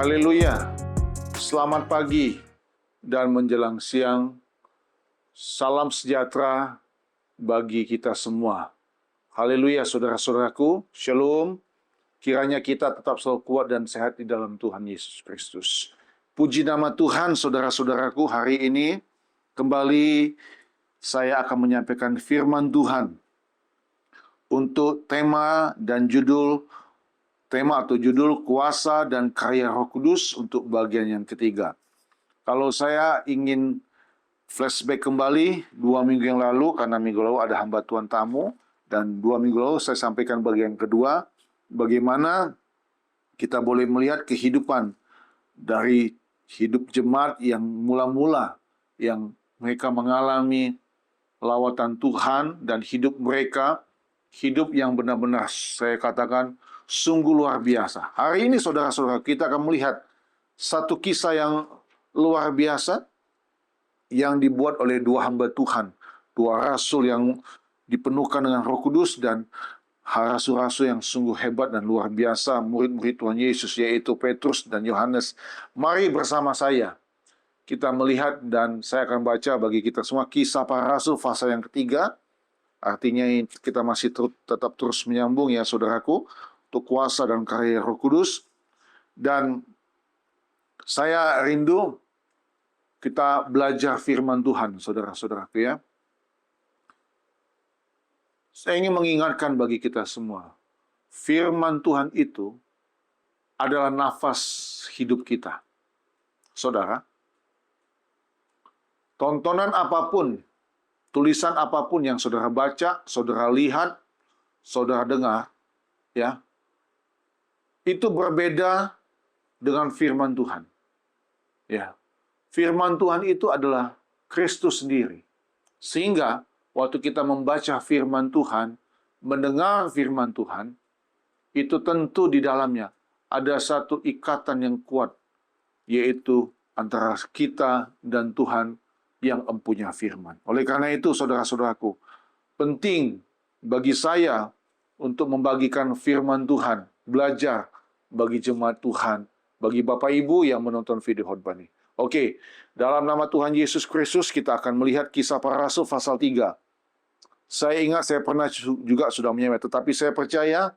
Haleluya. Selamat pagi dan menjelang siang. Salam sejahtera bagi kita semua. Haleluya, saudara-saudaraku. Shalom. Kiranya kita tetap selalu kuat dan sehat di dalam Tuhan Yesus Kristus. Puji nama Tuhan, saudara-saudaraku. Hari ini kembali saya akan menyampaikan firman Tuhan untuk tema atau judul kuasa dan karya Roh Kudus untuk bagian yang ketiga. Kalau saya ingin flashback kembali 2 minggu yang lalu, karena minggu lalu ada hamba Tuhan tamu, dan 2 minggu lalu saya sampaikan bagian kedua, bagaimana kita boleh melihat kehidupan dari hidup jemaat yang mula-mula, yang mereka mengalami lawatan Tuhan, dan hidup mereka, hidup yang benar-benar saya katakan sungguh luar biasa. Hari ini saudara-saudara, kita akan melihat satu kisah yang luar biasa yang dibuat oleh dua hamba Tuhan, dua rasul yang dipenuhkan dengan Roh Kudus dan rasul-rasul yang sungguh hebat dan luar biasa, murid-murid Tuhan Yesus, yaitu Petrus dan Yohanes. Mari bersama saya kita melihat, dan saya akan baca bagi kita semua Kisah Para Rasul pasal yang ketiga. Artinya kita masih tetap terus menyambung ya saudaraku, untuk kuasa dan karya Roh Kudus. Dan saya rindu kita belajar firman Tuhan, saudara-saudaraku ya. Saya ingin mengingatkan bagi kita semua, firman Tuhan itu adalah nafas hidup kita. Saudara, tontonan apapun, tulisan apapun yang saudara baca, saudara lihat, saudara dengar, ya, itu berbeda dengan firman Tuhan. Ya, firman Tuhan itu adalah Kristus sendiri. Sehingga waktu kita membaca firman Tuhan, mendengar firman Tuhan, itu tentu di dalamnya ada satu ikatan yang kuat, yaitu antara kita dan Tuhan yang empunya firman. Oleh karena itu, saudara-saudaraku, penting bagi saya untuk membagikan firman Tuhan, belajar bagi jemaat Tuhan, bagi Bapak Ibu yang menonton video khotbah ini. Oke, dalam nama Tuhan Yesus Kristus kita akan melihat Kisah Para Rasul pasal 3. Saya ingat saya pernah juga sudah menyampaikan, tetapi saya percaya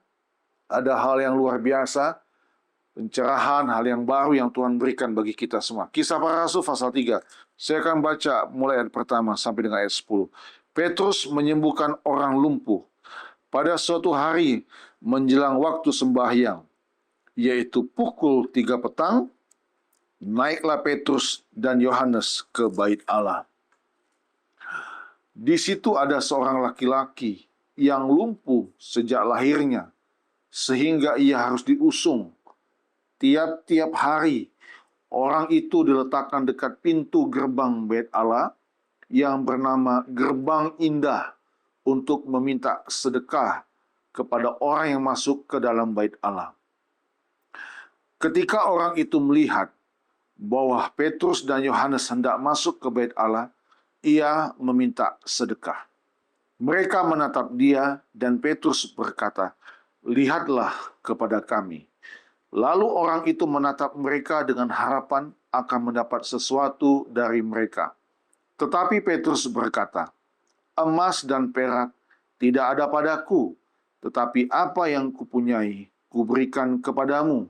ada hal yang luar biasa, pencerahan, hal yang baru yang Tuhan berikan bagi kita semua. Kisah Para Rasul pasal 3. Saya akan baca mulai ayat pertama sampai dengan ayat 10. Petrus menyembuhkan orang lumpuh. Pada suatu hari menjelang waktu sembahyang, yaitu pukul 3 petang, naiklah Petrus dan Yohanes ke bait Allah. Di situ ada seorang laki-laki yang lumpuh sejak lahirnya, sehingga ia harus diusung. Tiap-tiap hari, orang itu diletakkan dekat pintu gerbang bait Allah yang bernama Gerbang Indah untuk meminta sedekah kepada orang yang masuk ke dalam bait Allah. Ketika orang itu melihat bahwa Petrus dan Yohanes hendak masuk ke bait Allah, ia meminta sedekah. Mereka menatap dia dan Petrus berkata, "Lihatlah kepada kami." Lalu orang itu menatap mereka dengan harapan akan mendapat sesuatu dari mereka. Tetapi Petrus berkata, "Emas dan perak tidak ada padaku, tetapi apa yang kupunyai, kuberikan kepadamu.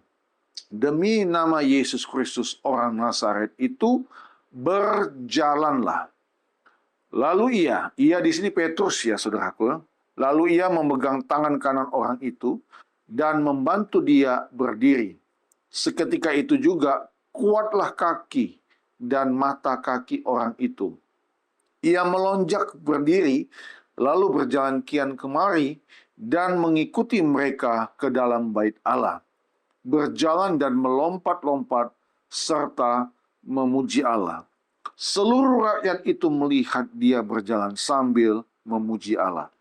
Demi nama Yesus Kristus orang Nazaret itu, berjalanlah." Lalu ia di sini Petrus ya saudaraku, lalu ia memegang tangan kanan orang itu dan membantu dia berdiri. Seketika itu juga kuatlah kaki dan mata kaki orang itu. Ia melonjak berdiri, lalu berjalan kian kemari dan mengikuti mereka ke dalam bait Allah, berjalan dan melompat-lompat serta memuji Allah. Seluruh rakyat itu melihat dia berjalan sambil memuji Allah.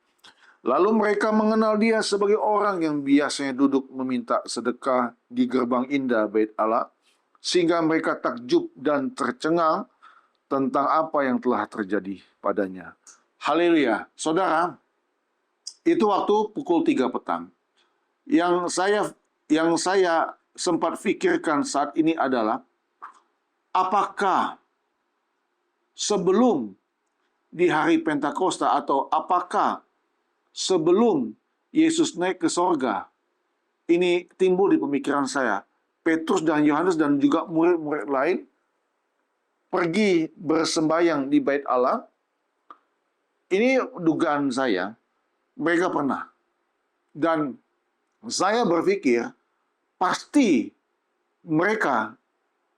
Lalu mereka mengenal dia sebagai orang yang biasanya duduk meminta sedekah di gerbang indah bait Allah, sehingga mereka takjub dan tercengang tentang apa yang telah terjadi padanya. Haleluya. Saudara, itu waktu pukul 3 petang. Yang saya sempat pikirkan saat ini adalah, apakah sebelum di hari Pentakosta atau apakah sebelum Yesus naik ke sorga, ini timbul di pemikiran saya. Petrus dan Yohanes dan juga murid-murid lain pergi bersembayang di bait Allah. Ini dugaan saya, mereka pernah. Dan saya berpikir, pasti mereka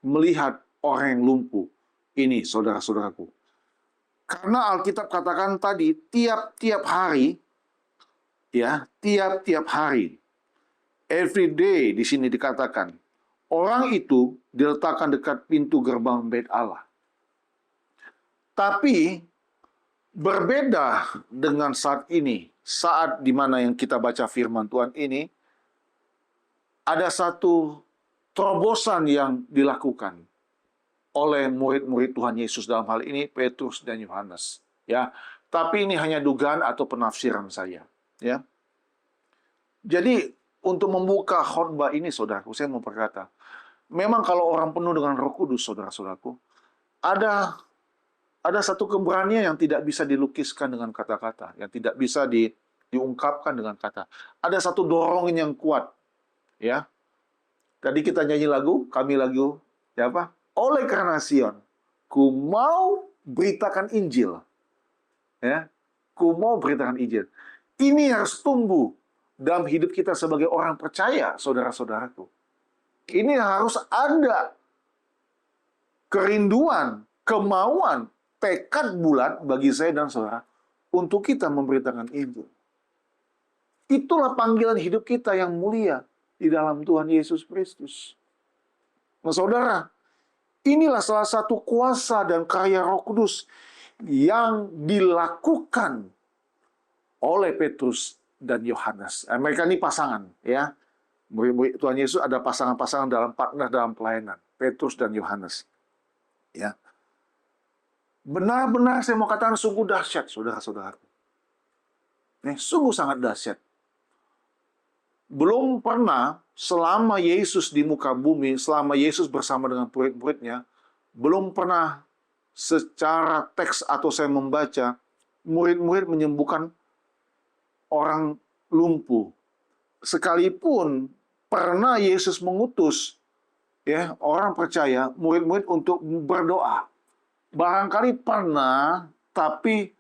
melihat orang yang lumpuh. Ini, saudara-saudaraku. Karena Alkitab katakan tadi, tiap-tiap hari, ya, tiap-tiap hari, every day di sini dikatakan, orang itu diletakkan dekat pintu gerbang bait Allah. Tapi berbeda dengan saat ini, saat di mana yang kita baca firman Tuhan ini, ada satu terobosan yang dilakukan oleh murid-murid Tuhan Yesus, dalam hal ini Petrus dan Yohanes. Ya, tapi ini hanya dugaan atau penafsiran saya. Ya, jadi untuk membuka khotbah ini, saudaraku, saya mau berkata, memang kalau orang penuh dengan Roh Kudus, saudara-saudaraku, ada satu keberanian yang tidak bisa dilukiskan dengan kata-kata, yang tidak bisa diungkapkan dengan kata. Ada satu dorongan yang kuat, ya. Tadi kita nyanyi lagu, ya apa? Oleh karena Sion, ku mau beritakan Injil, ya. Ku mau beritakan Injil. Ini harus tumbuh dalam hidup kita sebagai orang percaya, saudara-saudaraku. Ini harus ada kerinduan, kemauan, tekad bulat bagi saya dan saudara untuk kita memberitakan Injil. Itulah panggilan hidup kita yang mulia di dalam Tuhan Yesus Kristus. Nah, saudara, inilah salah satu kuasa dan karya Roh Kudus yang dilakukan oleh Petrus dan Yohanes. Mereka ini pasangan, ya. Murid-murid Tuhan Yesus ada pasangan-pasangan dalam partner dalam pelayanan, Petrus dan Yohanes. Ya. Benar-benar saya mau katakan sungguh dahsyat, saudara-saudaraku. Sungguh sangat dahsyat. Belum pernah selama Yesus di muka bumi, selama Yesus bersama dengan murid-muridnya, belum pernah secara teks atau saya membaca, murid-murid menyembuhkan orang lumpuh. Sekalipun pernah Yesus mengutus, ya, orang percaya, murid-murid untuk berdoa. Barangkali pernah, tapi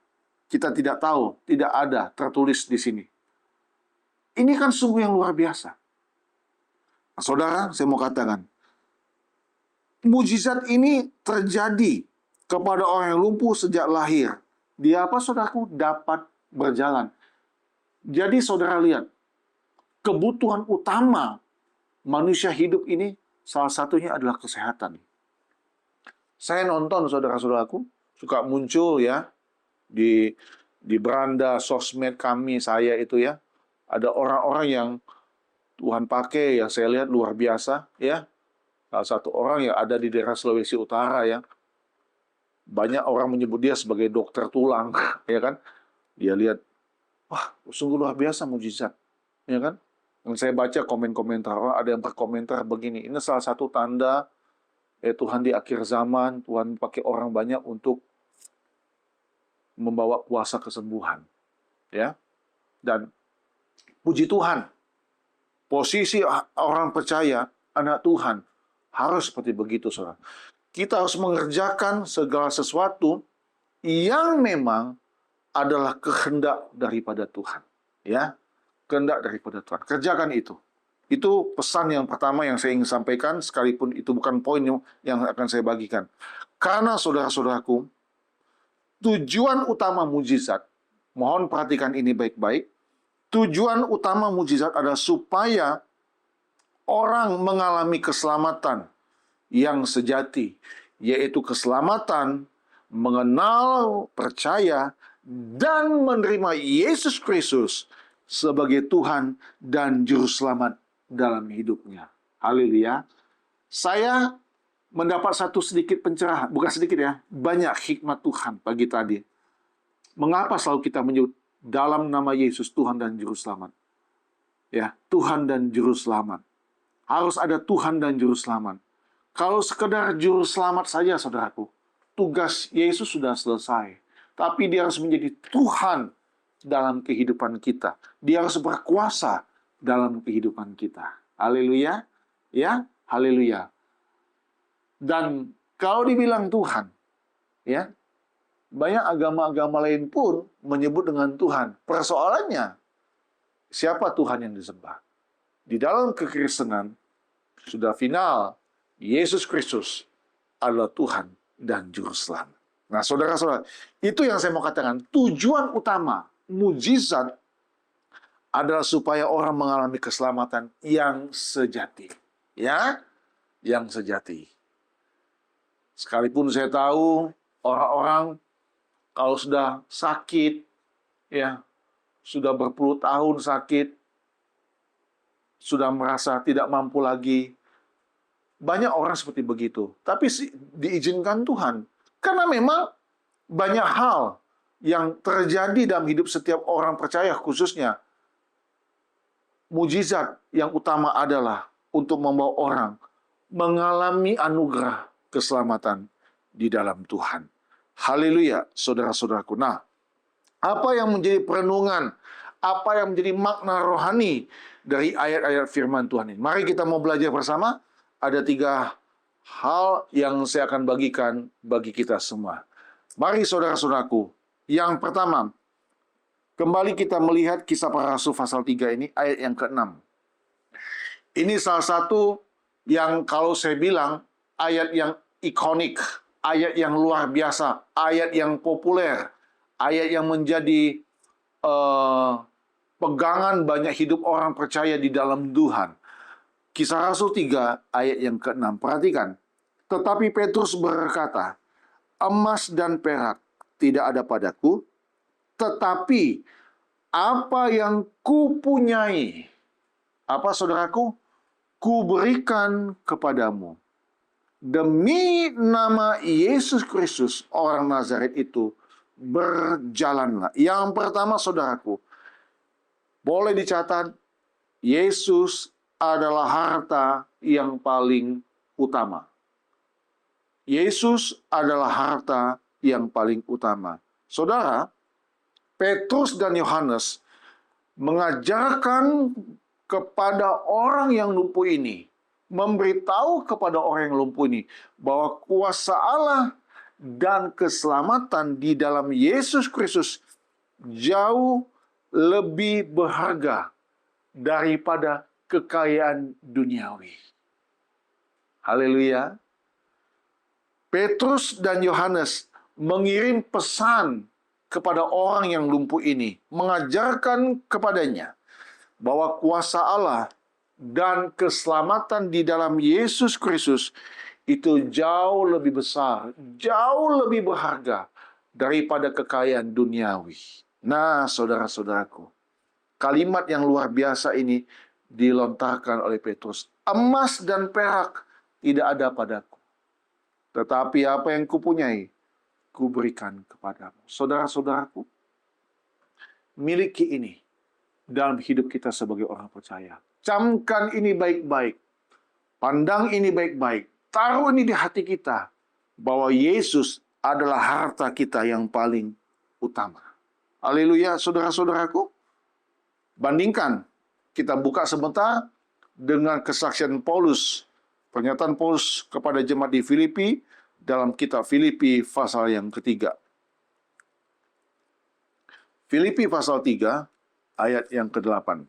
kita tidak tahu, tidak ada tertulis di sini. Ini kan sungguh yang luar biasa. Nah, saudara, saya mau katakan, mujizat ini terjadi kepada orang yang lumpuh sejak lahir. Dia apa, saudaraku? Dapat berjalan. Jadi saudara lihat, kebutuhan utama manusia hidup ini salah satunya adalah kesehatan. Saya nonton, saudara-saudaraku, suka muncul ya di beranda sosmed kami, saya itu ya, ada orang-orang yang Tuhan pakai yang saya lihat luar biasa ya. Salah satu orang yang ada di daerah Sulawesi Utara ya. Banyak orang menyebut dia sebagai dokter tulang, ya kan? Dia lihat, wah, sungguh luar biasa mujizat, ya kan? Dan saya baca komen-komentar, ada yang berkomentar begini, ini salah satu tanda Tuhan di akhir zaman, Tuhan pakai orang banyak untuk membawa kuasa kesembuhan, ya. Dan puji Tuhan, posisi orang percaya, anak Tuhan, harus seperti begitu, saudara. Kita harus mengerjakan segala sesuatu yang memang adalah kehendak daripada Tuhan, ya, kehendak daripada Tuhan. Kerjakan itu. Itu pesan yang pertama yang saya ingin sampaikan, sekalipun itu bukan poin yang akan saya bagikan. Karena saudara-saudaraku, tujuan utama mujizat, mohon perhatikan ini baik-baik, tujuan utama mujizat adalah supaya orang mengalami keselamatan yang sejati, yaitu keselamatan mengenal, percaya, dan menerima Yesus Kristus sebagai Tuhan dan Juru Selamat dalam hidupnya. Haleluya. Saya mendapat satu sedikit pencerahan, bukan sedikit ya, banyak hikmat Tuhan pagi tadi. Mengapa selalu kita menyebut dalam nama Yesus Tuhan dan Juru Selamat? Ya, Tuhan dan Juru Selamat. Harus ada Tuhan dan Juru Selamat. Kalau sekedar Juru Selamat saja, saudaraku, tugas Yesus sudah selesai. Tapi dia harus menjadi Tuhan dalam kehidupan kita. Dia harus berkuasa dalam kehidupan kita. Haleluya. Ya, haleluya. Dan kalau dibilang Tuhan, ya, banyak agama-agama lain pun menyebut dengan Tuhan. Persoalannya, siapa Tuhan yang disembah? Di dalam kekristenan, sudah final, Yesus Kristus adalah Tuhan dan Juru Selamat. Nah, saudara-saudara, itu yang saya mau katakan. Tujuan utama mujizat adalah supaya orang mengalami keselamatan yang sejati. Ya, yang sejati. Sekalipun saya tahu orang-orang kalau sudah sakit, ya, sudah berpuluh tahun sakit, sudah merasa tidak mampu lagi. Banyak orang seperti begitu. Tapi diizinkan Tuhan. Karena memang banyak hal yang terjadi dalam hidup setiap orang percaya, khususnya mujizat yang utama adalah untuk membawa orang mengalami anugerah keselamatan di dalam Tuhan. Haleluya, saudara-saudaraku. Nah, apa yang menjadi perenungan, apa yang menjadi makna rohani dari ayat-ayat firman Tuhan ini? Mari kita mau belajar bersama. Ada 3 hal yang saya akan bagikan bagi kita semua. Mari saudara-saudaraku. Yang pertama, kembali kita melihat Kisah Para Rasul pasal 3 ini, ayat yang ke-6. Ini salah satu yang kalau saya bilang, ayat yang ikonik, ayat yang luar biasa, ayat yang populer, ayat yang menjadi pegangan banyak hidup orang percaya di dalam Tuhan. Kisah Rasul 3 ayat yang ke-6. Perhatikan. Tetapi Petrus berkata, emas dan perak tidak ada padaku, tetapi apa yang kupunyai, apa saudaraku? Kuberikan kepadamu. Demi nama Yesus Kristus, orang Nazaret itu, berjalanlah. Yang pertama, saudaraku, boleh dicatat, Yesus adalah harta yang paling utama. Yesus adalah harta yang paling utama. Saudara, Petrus dan Yohanes mengajarkan kepada orang yang lumpuh ini, memberitahu kepada orang yang lumpuh ini, bahwa kuasa Allah dan keselamatan di dalam Yesus Kristus jauh lebih berharga daripada kekayaan duniawi. Haleluya. Petrus dan Yohanes mengirim pesan kepada orang yang lumpuh ini, mengajarkan kepadanya bahwa kuasa Allah dan keselamatan di dalam Yesus Kristus itu jauh lebih besar, jauh lebih berharga daripada kekayaan duniawi. Nah, saudara-saudaraku, kalimat yang luar biasa ini dilontarkan oleh Petrus. Emas dan perak tidak ada padaku, tetapi apa yang kupunyai, kuberikan kepadamu. Saudara-saudaraku, miliki ini dalam hidup kita sebagai orang percaya. Camkan ini baik-baik. Pandang ini baik-baik. Taruh ini di hati kita. Bahwa Yesus adalah harta kita yang paling utama. Haleluya, saudara-saudaraku. Bandingkan. Kita buka sebentar dengan kesaksian Paulus. Pernyataan Paulus kepada jemaat di Filipi dalam kitab Filipi pasal yang ketiga. Filipi pasal 3 ayat yang ke-8.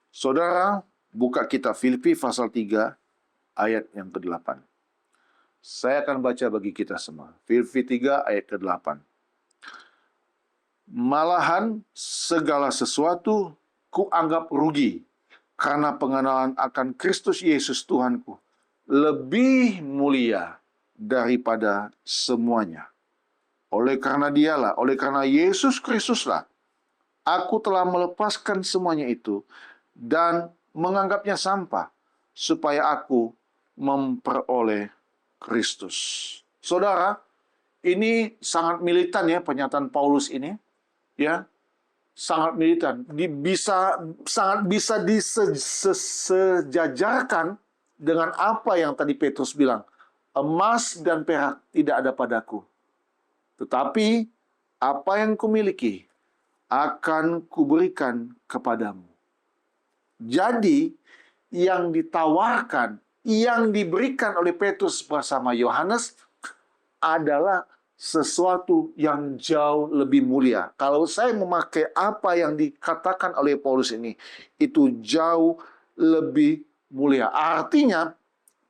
Saudara, buka kitab Filipi pasal 3 ayat yang ke-8. Saya akan baca bagi kita semua. Filipi 3 ayat ke-8. Malahan segala sesuatu kuanggap rugi karena pengenalan akan Kristus Yesus Tuhanku lebih mulia daripada semuanya. Oleh karena dialah, oleh karena Yesus Kristuslah, aku telah melepaskan semuanya itu dan menganggapnya sampah supaya aku memperoleh Kristus. Saudara, ini sangat militan ya pernyataan Paulus ini, ya. sangat militan, sangat bisa disejajarkan dengan apa yang tadi Petrus bilang. Emas dan perak tidak ada padaku, tetapi apa yang kumiliki akan kuberikan kepadamu. Jadi, yang ditawarkan, yang diberikan oleh Petrus bersama Yohanes adalah sesuatu yang jauh lebih mulia. Kalau saya memakai apa yang dikatakan oleh Paulus ini, itu jauh lebih mulia. Artinya,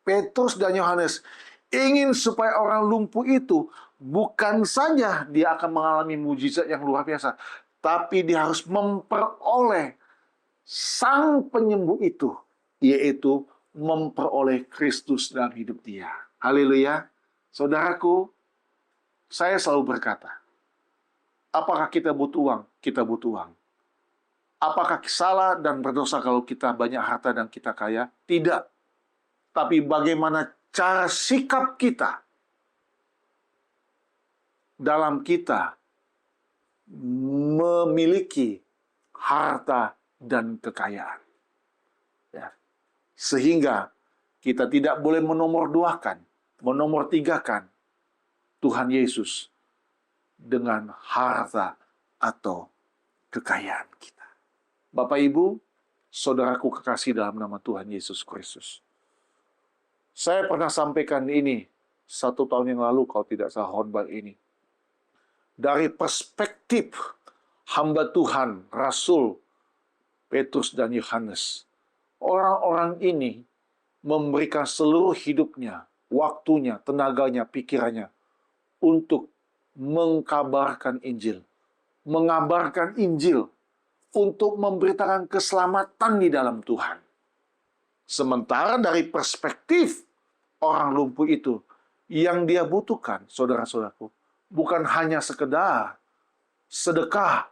Petrus dan Yohanes ingin supaya orang lumpuh itu bukan saja dia akan mengalami mujizat yang luar biasa, tapi dia harus memperoleh sang penyembuh itu, yaitu memperoleh Kristus dalam hidup dia. Haleluya. Saudaraku, saya selalu berkata, apakah kita butuh uang? Kita butuh uang. Apakah salah dan berdosa kalau kita banyak harta dan kita kaya? Tidak. Tapi bagaimana cara sikap kita dalam kita memiliki harta dan kekayaan. Ya. Sehingga kita tidak boleh menomorduakan, menomortigakan Tuhan Yesus dengan harta atau kekayaan kita. Bapak Ibu, saudaraku kekasih dalam nama Tuhan Yesus Kristus. Saya pernah sampaikan ini 1 tahun yang lalu kalau tidak salah khotbah ini. Dari perspektif hamba Tuhan, Rasul Petrus dan Yohanes. Orang-orang ini memberikan seluruh hidupnya, waktunya, tenaganya, pikirannya untuk mengkabarkan Injil. Mengabarkan Injil untuk memberitakan keselamatan di dalam Tuhan. Sementara dari perspektif orang lumpuh itu, yang dia butuhkan, saudara-saudaraku, bukan hanya sekedar sedekah,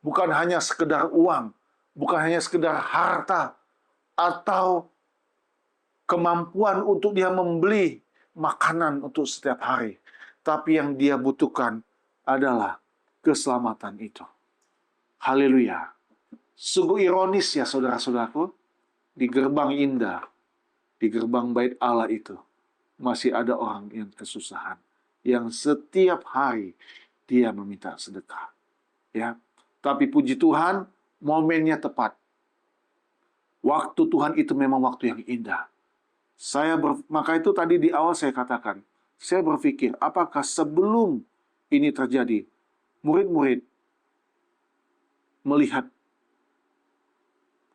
bukan hanya sekedar uang, bukan hanya sekedar harta, atau kemampuan untuk dia membeli makanan untuk setiap hari. Tapi yang dia butuhkan adalah keselamatan itu. Haleluya. Sungguh ironis ya saudara-saudaraku, di gerbang indah, di gerbang bait Allah itu, masih ada orang yang kesusahan, yang setiap hari dia meminta sedekah. Ya, tapi puji Tuhan, momennya tepat. Waktu Tuhan itu memang waktu yang indah. Maka itu tadi di awal saya katakan, saya berpikir, apakah sebelum ini terjadi, murid-murid melihat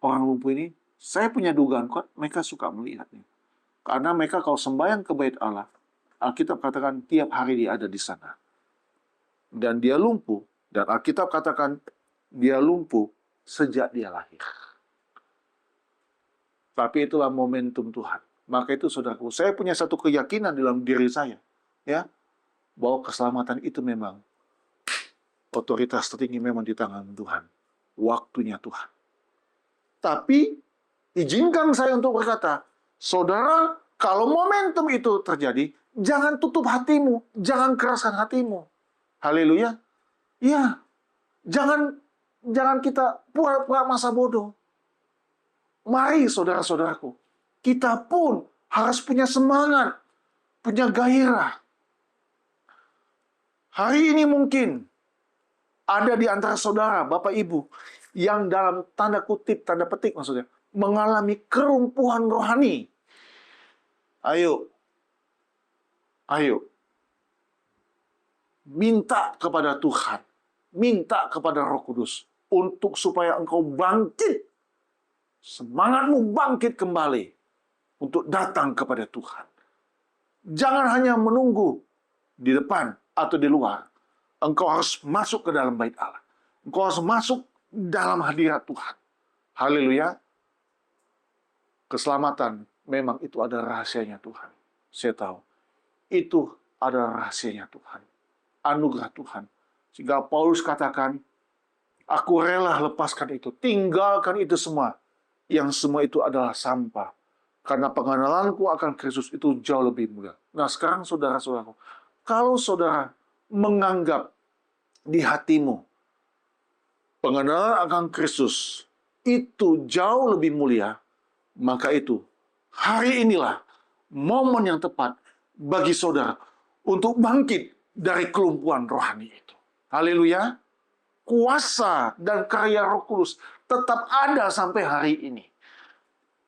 orang lumpuh ini? Saya punya dugaan kuat, mereka suka melihatnya. Karena mereka kalau sembahyang ke bait Allah, Alkitab katakan tiap hari dia ada di sana. Dan dia lumpuh. Dan Alkitab katakan dia lumpuh sejak dia lahir. Tapi itulah momentum Tuhan. Maka itu saudaraku, saya punya satu keyakinan dalam diri saya, ya, bahwa keselamatan itu memang otoritas tertinggi memang di tangan Tuhan. Waktunya Tuhan. Tapi izinkan saya untuk berkata, saudara, kalau momentum itu terjadi, jangan tutup hatimu, jangan keraskan hatimu. Haleluya. Ya, jangan kita pura-pura masa bodoh. Mari saudara-saudaraku, kita pun harus punya semangat, punya gairah. Hari ini mungkin ada di antara saudara, Bapak Ibu, yang dalam tanda kutip, tanda petik maksudnya, mengalami kerumpuhan rohani. Ayo, minta kepada Tuhan, minta kepada Roh Kudus, untuk supaya engkau bangkit, semangatmu bangkit kembali, untuk datang kepada Tuhan. Jangan hanya menunggu di depan atau di luar. Engkau harus masuk ke dalam bait Allah. Engkau harus masuk dalam hadirat Tuhan. Haleluya. Keselamatan memang itu ada rahasianya Tuhan. Saya tahu. Itu adalah rahasianya Tuhan. Anugerah Tuhan. Sehingga Paulus katakan, aku rela lepaskan itu. Tinggalkan itu semua. Yang semua itu adalah sampah. Karena pengenalanku akan Kristus itu jauh lebih mulia. Nah sekarang saudara-saudaraku, kalau saudara menganggap di hatimu pengenalan akan Kristus itu jauh lebih mulia, maka itu hari inilah momen yang tepat bagi saudara untuk bangkit dari kelumpuhan rohani itu. Haleluya. Kuasa dan karya Roh Kudus tetap ada sampai hari ini.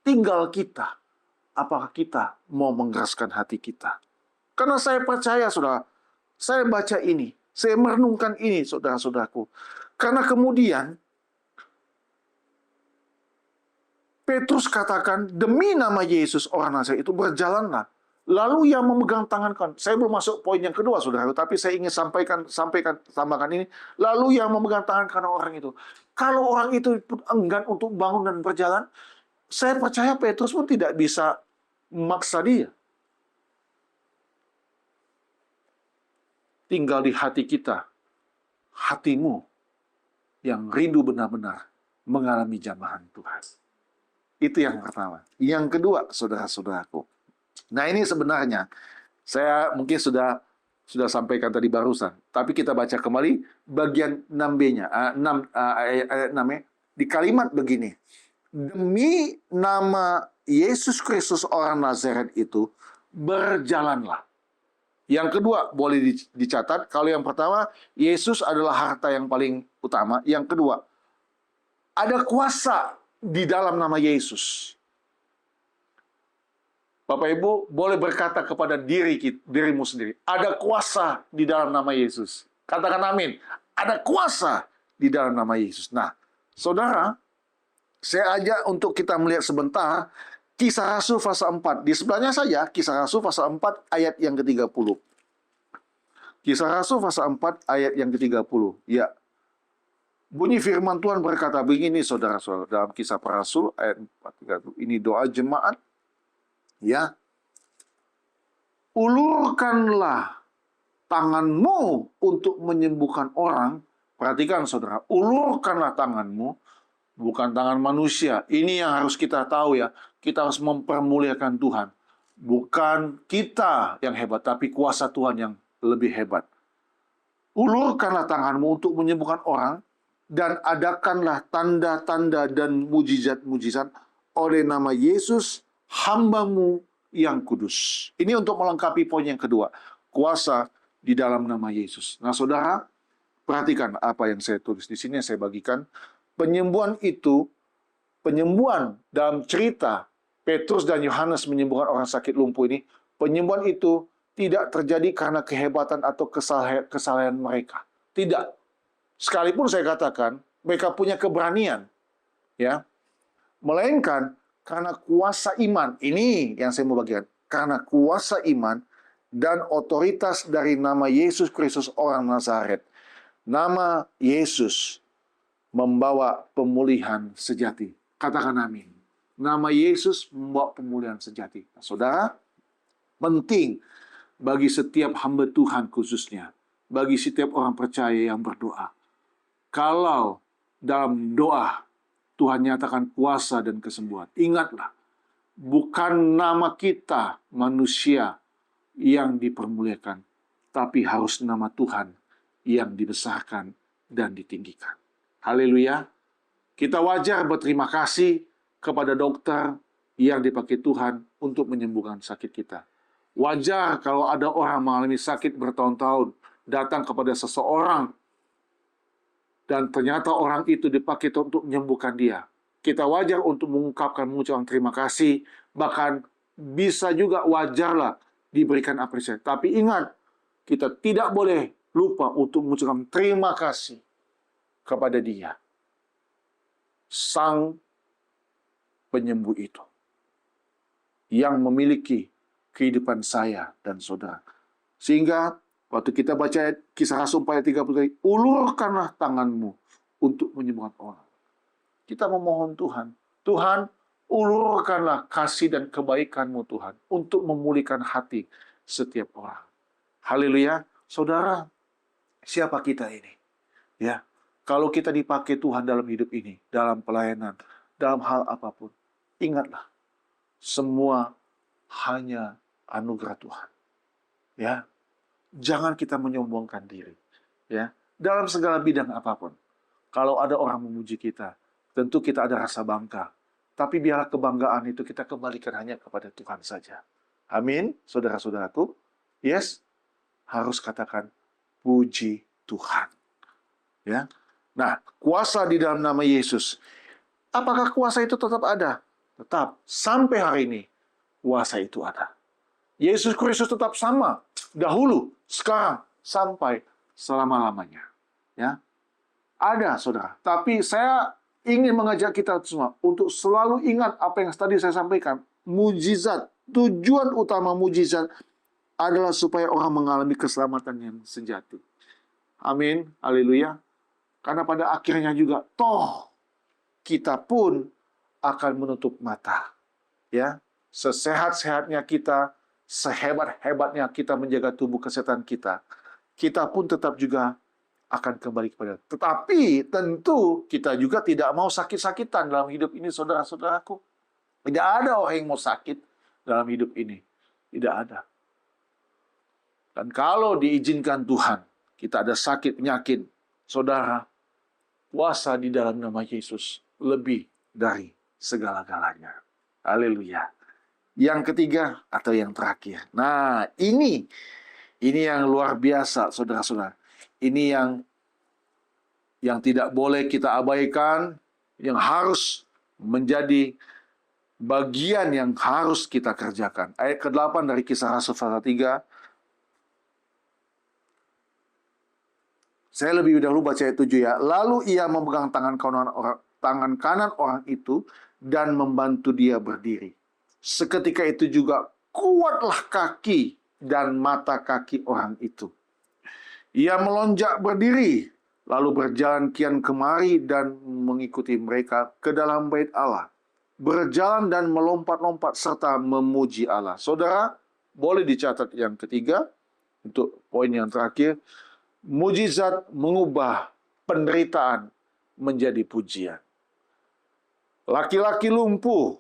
Tinggal kita, apakah kita mau mengeraskan hati kita? Karena saya percaya, saudara, saya baca ini, saya merenungkan ini, saudara-saudaraku. Karena kemudian Petrus katakan, demi nama Yesus orang Nazaret itu berjalanlah. Lalu yang memegang tangan kan, saya belum masuk poin yang kedua, saudara, tapi saya ingin tambahkan ini. Lalu yang memegang tangan kanan orang itu. Kalau orang itu pun enggan untuk bangun dan berjalan, saya percaya Petrus pun tidak bisa memaksa dia. Tinggal di hati kita, hatimu yang rindu benar-benar mengalami jamahan Tuhan. Itu yang pertama. Yang kedua, saudara-saudaraku. Nah, ini sebenarnya saya mungkin sudah sampaikan tadi barusan, tapi kita baca kembali bagian 6b-nya, ayat 6-nya. Di kalimat begini, demi nama Yesus Kristus orang Nazaret itu, berjalanlah. Yang kedua, boleh dicatat, kalau yang pertama, Yesus adalah harta yang paling utama. Yang kedua, ada kuasa di dalam nama Yesus. Bapak Ibu boleh berkata kepada dirimu sendiri, ada kuasa di dalam nama Yesus. Katakan amin. Ada kuasa di dalam nama Yesus. Nah, saudara, saya ajak untuk kita melihat sebentar Kisah Rasul pasal 4. Di sebelahnya saja Kisah Rasul pasal 4 ayat yang ke-30. Kisah Rasul pasal 4 ayat yang ke-30. Ya. Bunyi firman Tuhan berkata begini, saudara-saudara, dalam Kisah Para Rasul ayat 4:30. Ini doa jemaat. Ya, ulurkanlah tanganmu untuk menyembuhkan orang. Perhatikan, saudara, ulurkanlah tanganmu, bukan tangan manusia. Ini yang harus kita tahu, ya. Kita harus mempermuliakan Tuhan. Bukan kita yang hebat, tapi kuasa Tuhan yang lebih hebat. Ulurkanlah tanganmu untuk menyembuhkan orang, dan adakanlah tanda-tanda dan mujizat-mujizat oleh nama Yesus, hamba-Mu yang kudus. Ini untuk melengkapi poin yang kedua. Kuasa di dalam nama Yesus. Nah, saudara, perhatikan apa yang saya tulis di sini, yang saya bagikan. Penyembuhan itu, penyembuhan dalam cerita Petrus dan Yohanes menyembuhkan orang sakit lumpuh ini, penyembuhan itu tidak terjadi karena kehebatan atau kesalahan mereka. Tidak. Sekalipun saya katakan, mereka punya keberanian. Ya. Melainkan karena kuasa iman, ini yang saya mau bagikan. Karena kuasa iman dan otoritas dari nama Yesus Kristus orang Nazaret. Nama Yesus membawa pemulihan sejati. Katakan amin. Nama Yesus membawa pemulihan sejati. Nah, saudara, penting bagi setiap hamba Tuhan khususnya. Bagi setiap orang percaya yang berdoa. Kalau dalam doa Tuhan nyatakan kuasa dan kesembuhan. Ingatlah, bukan nama kita manusia yang dipermuliakan, tapi harus nama Tuhan yang dibesarkan dan ditinggikan. Haleluya. Kita wajar berterima kasih kepada dokter yang dipakai Tuhan untuk menyembuhkan sakit kita. Wajar kalau ada orang mengalami sakit bertahun-tahun, datang kepada seseorang, dan ternyata orang itu dipakai untuk menyembuhkan dia. Kita wajar untuk mengucapkan terima kasih, bahkan bisa juga wajarlah diberikan apresiasi. Tapi ingat, kita tidak boleh lupa untuk mengucapkan terima kasih kepada dia, Sang Penyembuh itu, yang memiliki kehidupan saya dan saudara. Sehingga waktu kita baca Kisah Rasul ayat 30, ulurkanlah tanganmu untuk menyembuhkan orang. Kita memohon Tuhan, Tuhan, ulurkanlah kasih dan kebaikan-Mu Tuhan untuk memulihkan hati setiap orang. Haleluya. Saudara, siapa kita ini? Ya, kalau kita dipakai Tuhan dalam hidup ini, dalam pelayanan, dalam hal apapun, ingatlah, semua hanya anugerah Tuhan. Ya, jangan kita menyombongkan diri. Ya, dalam segala bidang apapun. Kalau ada orang memuji kita, tentu kita ada rasa bangga. Tapi biarlah kebanggaan itu kita kembalikan hanya kepada Tuhan saja. Amin, saudara-saudaraku. Yes, harus katakan puji Tuhan. Ya. Nah, kuasa di dalam nama Yesus. Apakah kuasa itu tetap ada? Tetap. Sampai hari ini, kuasa itu ada. Yesus Kristus tetap sama. Dahulu, sekarang, sampai selama-lamanya. Ya. Ada, saudara. Tapi saya ingin mengajak kita semua untuk selalu ingat apa yang tadi saya sampaikan. Mujizat. Tujuan utama mujizat adalah supaya orang mengalami keselamatan yang sejati. Amin. Haleluya. Karena pada akhirnya juga, toh, kita pun akan menutup mata. Ya, sesehat-sehatnya kita, sehebat-hebatnya kita menjaga tubuh kesehatan kita, kita pun tetap juga akan kembali kepada. Tetapi tentu kita juga tidak mau sakit-sakitan dalam hidup ini, saudara-saudaraku. Tidak ada orang yang mau sakit dalam hidup ini. Tidak ada. Dan kalau diizinkan Tuhan, kita ada sakit penyakit, saudara, kuasa di dalam nama Yesus lebih dari segala-galanya. Haleluya. Yang ketiga atau yang terakhir. Nah, ini yang luar biasa, saudara-saudara. Ini yang tidak boleh kita abaikan, yang harus menjadi bagian yang harus kita kerjakan. Ayat ke-8 dari Kisah Rasul pasal 3. Saya lebih dahulu baca ayat 7 ya. Lalu ia memegang tangan kanan orang itu dan membantu dia berdiri. Seketika itu juga kuatlah kaki dan mata kaki orang itu. Ia melonjak berdiri, lalu berjalan kian kemari dan mengikuti mereka ke dalam bait Allah. Berjalan dan melompat-lompat serta memuji Allah. Saudara, boleh dicatat yang ketiga, untuk poin yang terakhir. Mujizat mengubah penderitaan menjadi pujian. Laki-laki lumpuh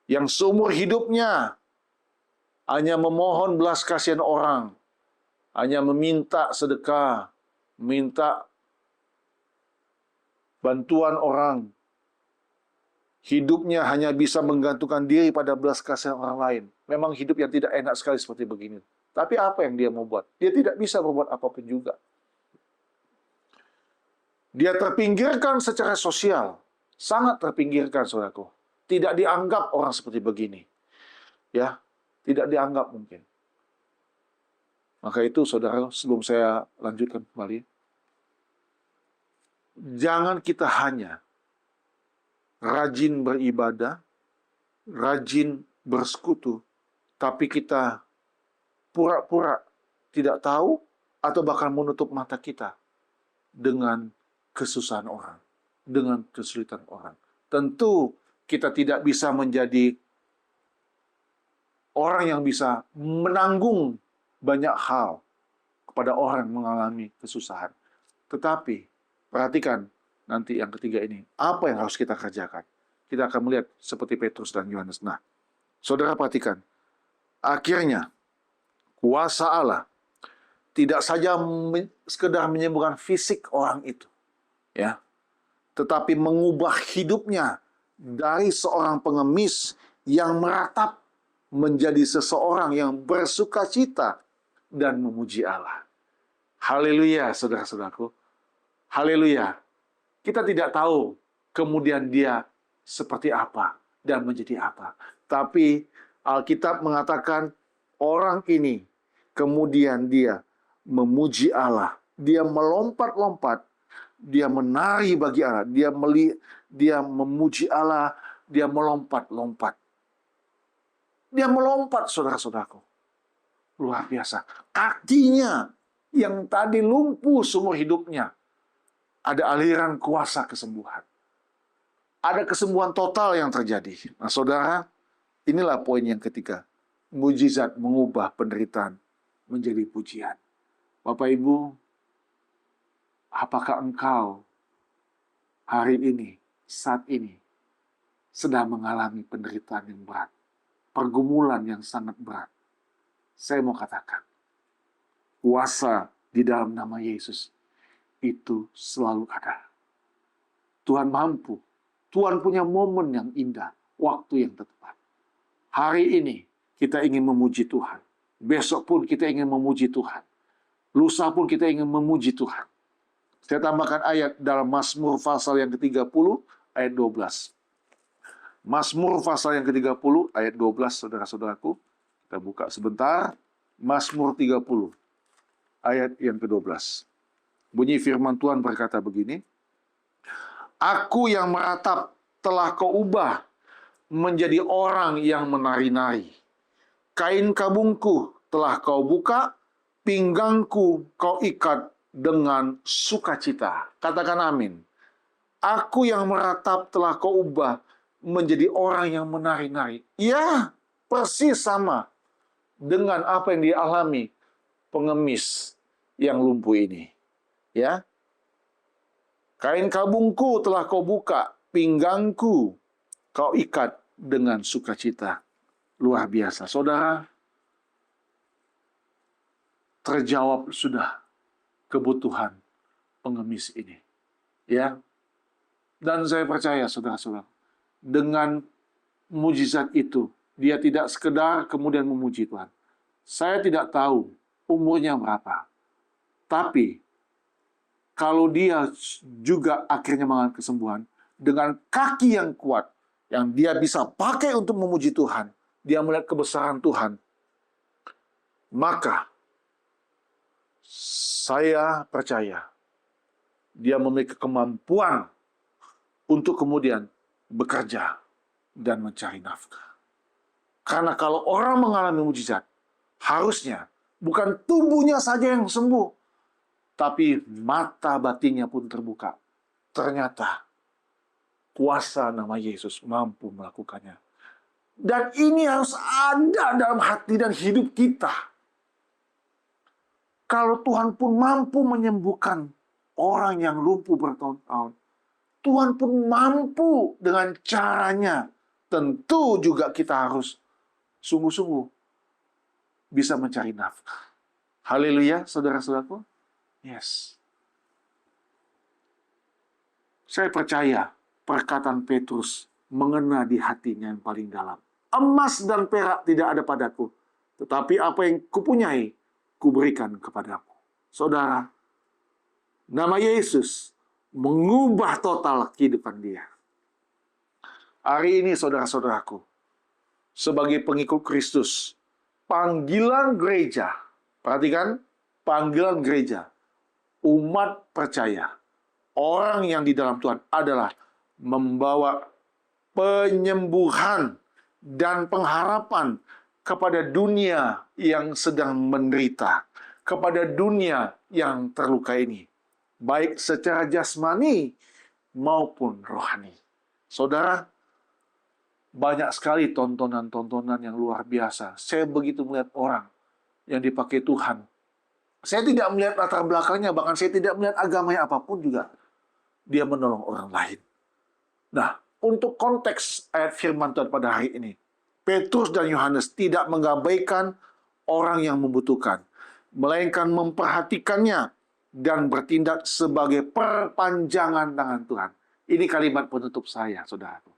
yang seumur hidupnya hanya memohon belas kasihan orang, hanya meminta sedekah, minta bantuan orang. Hidupnya hanya bisa menggantungkan diri pada belas kasihan orang lain. Memang hidup yang tidak enak sekali seperti begini. Tapi apa yang dia mau buat? Dia tidak bisa berbuat apapun juga. Dia terpinggirkan secara sosial. Sangat terpinggirkan, saudaraku. Tidak dianggap orang seperti begini. Ya, tidak dianggap mungkin. Maka itu, saudara, sebelum saya lanjutkan kembali, jangan kita hanya rajin beribadah, rajin bersekutu, tapi kita pura-pura tidak tahu atau bahkan menutup mata kita dengan kesusahan orang, dengan kesulitan orang. Tentu kita tidak bisa menjadi orang yang bisa menanggung banyak hal kepada orang yang mengalami kesusahan. Tetapi perhatikan nanti yang ketiga ini, apa yang harus kita kerjakan? Kita akan melihat seperti Petrus dan Yohanes. Nah, saudara perhatikan, akhirnya kuasa Allah tidak saja sekedar menyembuhkan fisik orang itu, ya, tetapi mengubah hidupnya dari seorang pengemis yang meratap menjadi seseorang yang bersukacita dan memuji Allah. Haleluya, saudara-saudaraku. Haleluya. Kita tidak tahu kemudian dia seperti apa dan menjadi apa. Tapi Alkitab mengatakan orang ini kemudian dia memuji Allah, dia melompat-lompat, dia menari bagi Allah, dia memuji Allah, dia melompat-lompat. Dia melompat, saudara-saudaraku. Luar biasa. Kakinya yang tadi lumpuh seumur hidupnya, ada aliran kuasa kesembuhan. Ada kesembuhan total yang terjadi. Nah, saudara, inilah poin yang ketiga. Mujizat mengubah penderitaan menjadi pujian. Bapak Ibu, apakah engkau hari ini, saat ini, sedang mengalami penderitaan yang berat, pergumulan yang sangat berat? Saya mau katakan, kuasa di dalam nama Yesus itu selalu ada. Tuhan mampu. Tuhan punya momen yang indah, waktu yang tepat. Hari ini kita ingin memuji Tuhan. Besok pun kita ingin memuji Tuhan. Lusa pun kita ingin memuji Tuhan. Saya tambahkan ayat dalam Mazmur pasal yang ke-30 ayat 12. Mazmur pasal yang ke-30 ayat 12, saudara-saudaraku. Kita buka sebentar. Mazmur 30 ayat yang ke-12. Bunyi firman Tuhan berkata begini. Aku yang meratap telah kau ubah menjadi orang yang menari-nari. Kain kabungku telah kau buka, pinggangku kau ikat dengan sukacita. Katakan amin. Aku yang meratap telah kau ubah menjadi orang yang menari-nari. Ya, persis sama dengan apa yang dialami pengemis yang lumpuh ini. Ya. Kain kabungku telah kau buka, pinggangku kau ikat dengan sukacita. Luar biasa. Saudara, terjawab sudah kebutuhan pengemis ini. Ya. Dan saya percaya, saudara-saudara, dengan mujizat itu, dia tidak sekedar kemudian memuji Tuhan. Saya tidak tahu umurnya berapa. Tapi, kalau dia juga akhirnya mengalami kesembuhan, dengan kaki yang kuat, yang dia bisa pakai untuk memuji Tuhan, dia melihat kebesaran Tuhan, maka saya percaya dia memiliki kemampuan untuk kemudian bekerja dan mencari nafkah. Karena kalau orang mengalami mujizat, harusnya bukan tubuhnya saja yang sembuh, tapi mata batinnya pun terbuka. Ternyata kuasa nama Yesus mampu melakukannya. Dan ini harus ada dalam hati dan hidup kita. Kalau Tuhan pun mampu menyembuhkan orang yang lumpuh bertahun-tahun, Tuhan pun mampu dengan caranya. Tentu juga kita harus sungguh-sungguh bisa mencari nafkah. Haleluya, saudara-saudaraku. Yes. Saya percaya perkataan Petrus mengena di hatinya yang paling dalam. Emas dan perak tidak ada padaku, tetapi apa yang kupunyai, kuberikan kepadamu. Saudara, nama Yesus mengubah total kehidupan dia. Hari ini, saudara-saudaraku, sebagai pengikut Kristus, panggilan gereja, perhatikan, panggilan gereja, umat percaya, orang yang di dalam Tuhan adalah membawa penyembuhan dan pengharapan kepada dunia yang sedang menderita, kepada dunia yang terluka ini, baik secara jasmani maupun rohani. Saudara, banyak sekali tontonan-tontonan yang luar biasa. Saya begitu melihat orang yang dipakai Tuhan. Saya tidak melihat latar belakangnya, bahkan saya tidak melihat agamanya apapun juga. Dia menolong orang lain. Nah, untuk konteks ayat firman Tuhan pada hari ini, Petrus dan Yohanes tidak mengabaikan orang yang membutuhkan, melainkan memperhatikannya dan bertindak sebagai perpanjangan tangan Tuhan. Ini kalimat penutup saya, saudaraku.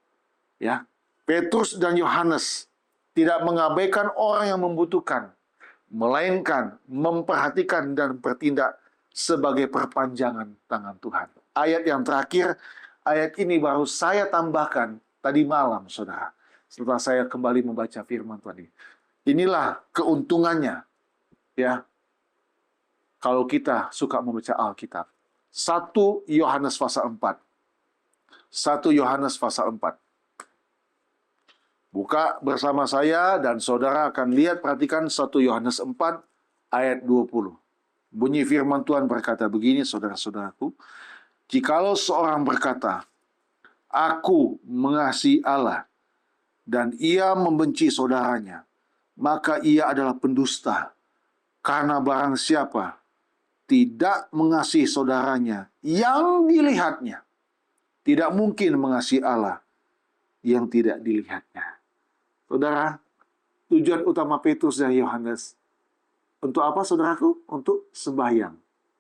Ya, Petrus dan Yohanes tidak mengabaikan orang yang membutuhkan, melainkan memperhatikan dan bertindak sebagai perpanjangan tangan Tuhan. Ayat yang terakhir, ayat ini baru saya tambahkan tadi malam, saudara. Setelah saya kembali membaca firman Tuhan ini. Inilah keuntungannya, ya, kalau kita suka membaca Alkitab. 1 Yohanes pasal 4. 1 Yohanes pasal 4. Buka bersama saya dan saudara akan lihat, perhatikan 1 Yohanes 4 ayat 20. Bunyi firman Tuhan berkata begini, saudara-saudaraku. Jikalau seorang berkata, aku mengasihi Allah, dan ia membenci saudaranya, maka ia adalah pendusta. Karena barang siapa tidak mengasihi saudaranya yang dilihatnya, tidak mungkin mengasihi Allah yang tidak dilihatnya. Saudara, tujuan utama Petrus dan Yohanes untuk apa, saudaraku? Untuk sembahyang.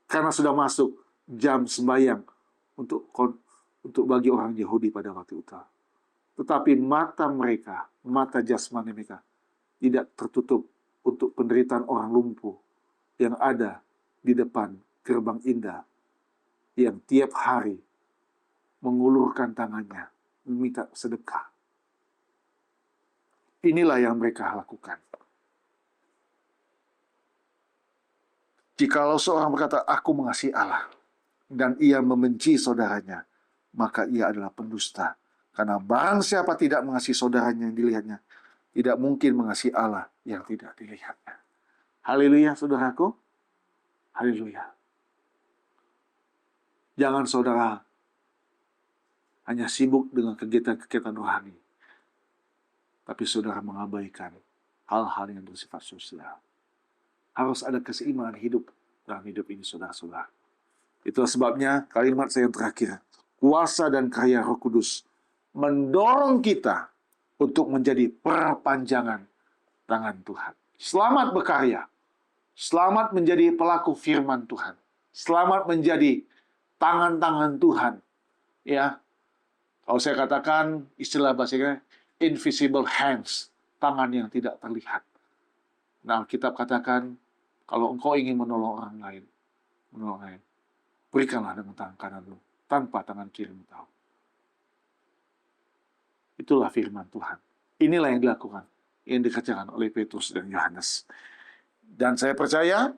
Karena sudah masuk jam sembahyang untuk untuk bagi orang Yahudi pada waktu itu. Tetapi mata mereka, mata jasmani mereka, tidak tertutup untuk penderitaan orang lumpuh yang ada di depan gerbang indah, yang tiap hari mengulurkan tangannya, meminta sedekah. Inilah yang mereka lakukan. Jikalau seorang berkata, aku mengasihi Allah, dan ia membenci saudaranya, maka ia adalah pendusta. Karena barang siapa tidak mengasihi saudaranya yang dilihatnya, tidak mungkin mengasihi Allah yang tidak dilihatnya. Haleluya, saudaraku. Haleluya. Jangan saudara hanya sibuk dengan kegiatan-kegiatan rohani, tapi saudara mengabaikan hal-hal yang bersifat sosial. Harus ada keseimbangan hidup dalam hidup ini, saudara-saudara. Itulah sebabnya kalimat saya yang terakhir, kuasa dan karya Roh Kudus mendorong kita untuk menjadi perpanjangan tangan Tuhan. Selamat berkarya, selamat menjadi pelaku firman Tuhan, selamat menjadi tangan-tangan Tuhan. Ya, kalau saya katakan istilah bahasanya invisible hands, tangan yang tidak terlihat. Nah, Alkitab katakan kalau engkau ingin menolong orang lain, berikanlah dengan tangan kananmu, tanpa tangan kirimu tahu. Itulah firman Tuhan. Inilah yang dilakukan, yang dikerjakan oleh Petrus dan Yohanes. Dan saya percaya,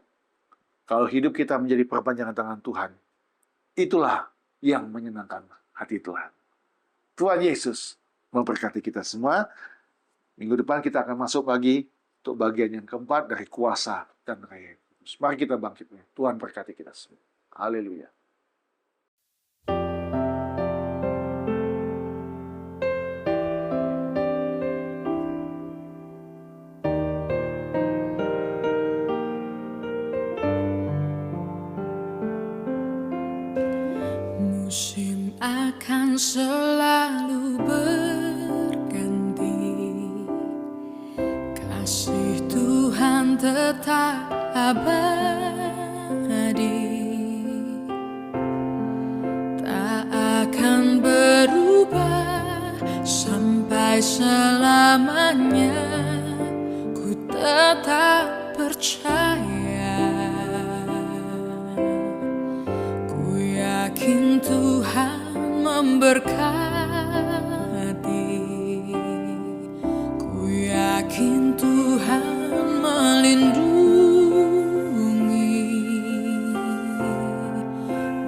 kalau hidup kita menjadi perpanjangan tangan Tuhan, itulah yang menyenangkan hati Tuhan. Tuhan Yesus memberkati kita semua. Minggu depan kita akan masuk lagi untuk bagian yang keempat dari kuasa dan karya Kudus. Mari kita bangkit. Tuhan berkati kita semua. Haleluya. Musim akan selalu berganti, kasih Tuhan tetap abadi, tak akan berubah sampai selamanya. Ku tetap percaya, ku yakin Tuhan memberkati, ku yakin Tuhan melindungi.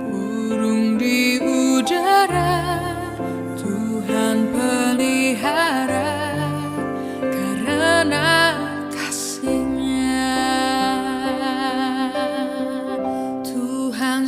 Burung di udara Tuhan pelihara karena kasih-Nya. Tuhan